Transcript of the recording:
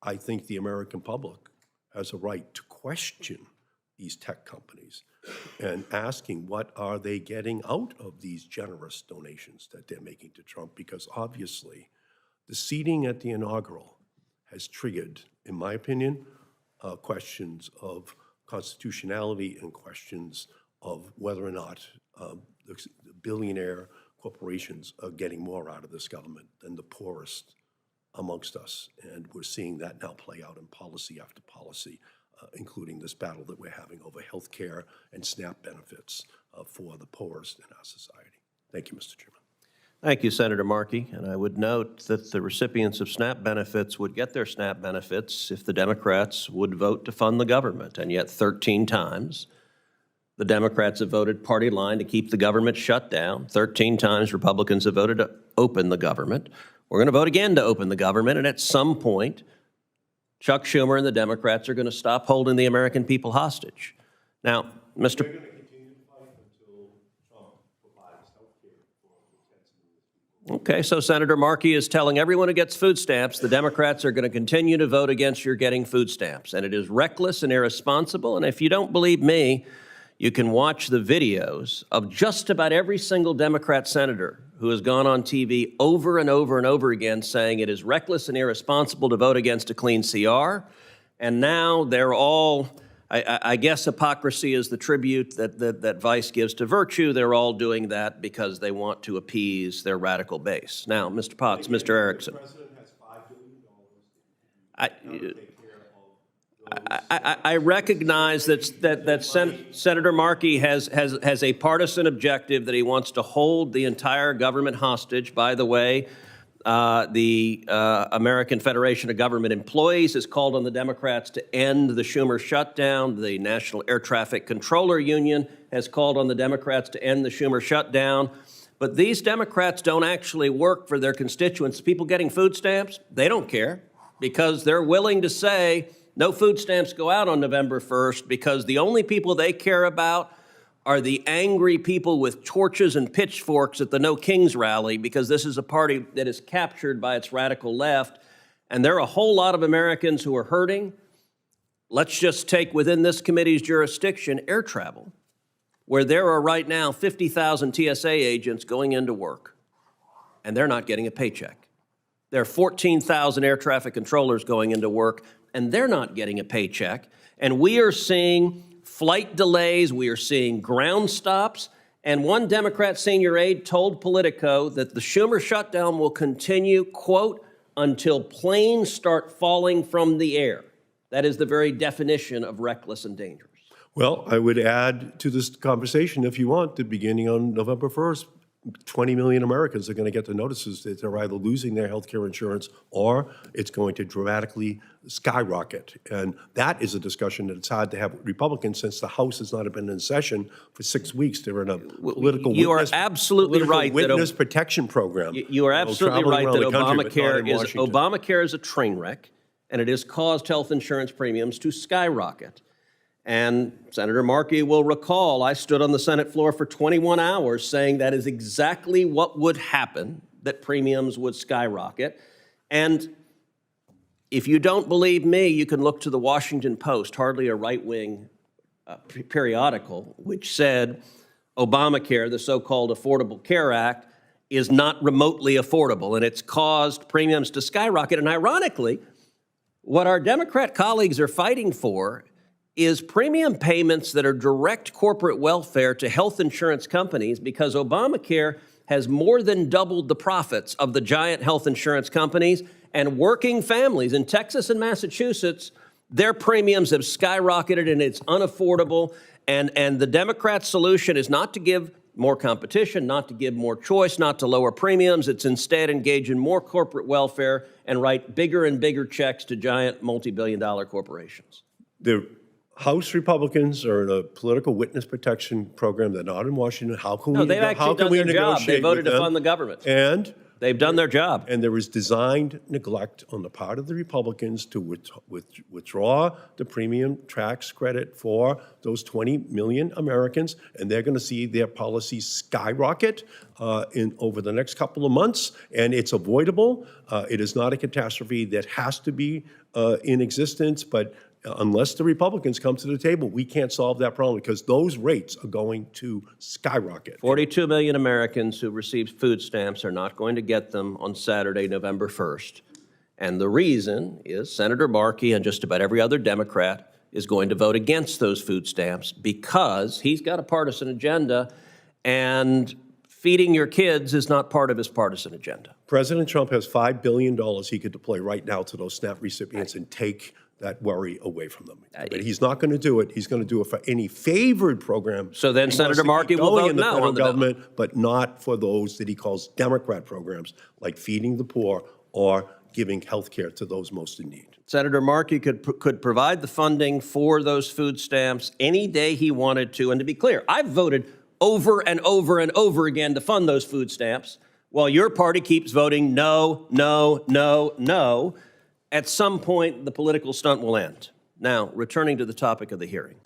I think the American public has a right to question these tech companies and asking what are they getting out of these generous donations that they're making to Trump, because obviously the seating at the inaugural has triggered, in my opinion, questions of constitutionality and questions of whether or not the billionaire corporations are getting more out of this government than the poorest amongst us. And we're seeing that now play out in policy after policy, including this battle that we're having over health care and SNAP benefits for the poorest in our society. Thank you, Mr. Chairman. Thank you, Senator Markey. And I would note that the recipients of SNAP benefits would get their SNAP benefits if the Democrats would vote to fund the government. And yet 13 times the Democrats have voted party line to keep the government shut down. 13 times Republicans have voted to open the government. We're going to vote again to open the government. And at some point, Chuck Schumer and the Democrats are going to stop holding the American people hostage. Now, Mr. Okay, so Senator Markey is telling everyone who gets food stamps the Democrats are going to continue to vote against your getting food stamps. And it is reckless and irresponsible. And if you don't believe me, you can watch the videos of just about every single Democrat senator who has gone on TV over and over and over again saying it is reckless and irresponsible to vote against a clean CR. And now they're all, I guess hypocrisy is the tribute that vice gives to virtue. They're all doing that because they want to appease their radical base. Now, Mr. Potts, Mr. Erickson. The president has $5 billion to take care of I recognize that Senator Markey has a partisan objective that he wants to hold the entire government hostage. By the way, the American Federation of Government Employees has called on the Democrats to end the Schumer shutdown. The National Air Traffic Controller Union has called on the Democrats to end the Schumer shutdown. But these Democrats don't actually work for their constituents. People getting food stamps, they don't care because they're willing to say no food stamps go out on November 1st because the only people they care about are the angry people with torches and pitchforks at the No Kings rally, because this is a party that is captured by its radical left. And there are a whole lot of Americans who are hurting. Let's just take within this committee's jurisdiction air travel, where there are right now 50,000 TSA agents going into work, and they're not getting a paycheck. There are 14,000 air traffic controllers going into work, and they're not getting a paycheck. And we are seeing flight delays, we are seeing ground stops, and one Democrat senior aide told Politico that the Schumer shutdown will continue, quote, until planes start falling from the air. That is the very definition of reckless and dangerous. Well, I would add to this conversation, if you want, that beginning on November 1st, 20 million Americans are going to get the notices that they're either losing their health care insurance or it's going to dramatically skyrocket. And that is a discussion that it's hard to have with Republicans since the House has not been in session for 6 weeks. They're in a political witness protection program. You are absolutely right that Obamacare is a train wreck, and it has caused health insurance premiums to skyrocket. And Senator Markey will recall, I stood on the Senate floor for 21 hours saying that is exactly what would happen, that premiums would skyrocket. And if you don't believe me, you can look to the Washington Post, hardly a right-wing periodical, which said Obamacare, the so-called Affordable Care Act, is not remotely affordable, and it's caused premiums to skyrocket. And ironically, what our Democrat colleagues are fighting for is premium payments that are direct corporate welfare to health insurance companies, because Obamacare has more than doubled the profits of the giant health insurance companies, and working families in Texas and Massachusetts, their premiums have skyrocketed and it's unaffordable. And the Democrat solution is not to give more competition, not to give more choice, not to lower premiums. It's instead engage in more corporate welfare and write bigger and bigger checks to giant multi-billion-dollar corporations. The House Republicans are in a political witness protection program. They're not in Washington. How can we they've actually done their job. They voted to fund the government. And They've done their job. And there is designed neglect on the part of the Republicans to withdraw the premium tax credit for those 20 million Americans, and they're going to see their policies skyrocket over the next couple of months, and it's avoidable. It is not a catastrophe that has to be in existence, but unless the Republicans come to the table, we can't solve that problem because those rates are going to skyrocket. 42 million Americans who receive food stamps are not going to get them on Saturday, November 1st. And the reason is Senator Markey and just about every other Democrat is going to vote against those food stamps because he's got a partisan agenda, and feeding your kids is not part of his partisan agenda. President Trump has $5 billion he could deploy right now to those SNAP recipients and take that worry away from them. But he's not going to do it. He's going to do it for any favored program. So then Senator Markey will vote in the no federal on the government, but not for those that he calls Democrat programs, like feeding the poor or giving health care to those most in need. Senator Markey could provide the funding for those food stamps any day he wanted to. And to be clear, I've voted over and over and over again to fund those food stamps, while your party keeps voting no, no, no, no. At some point, the political stunt will end. Now, returning to the topic of the hearing.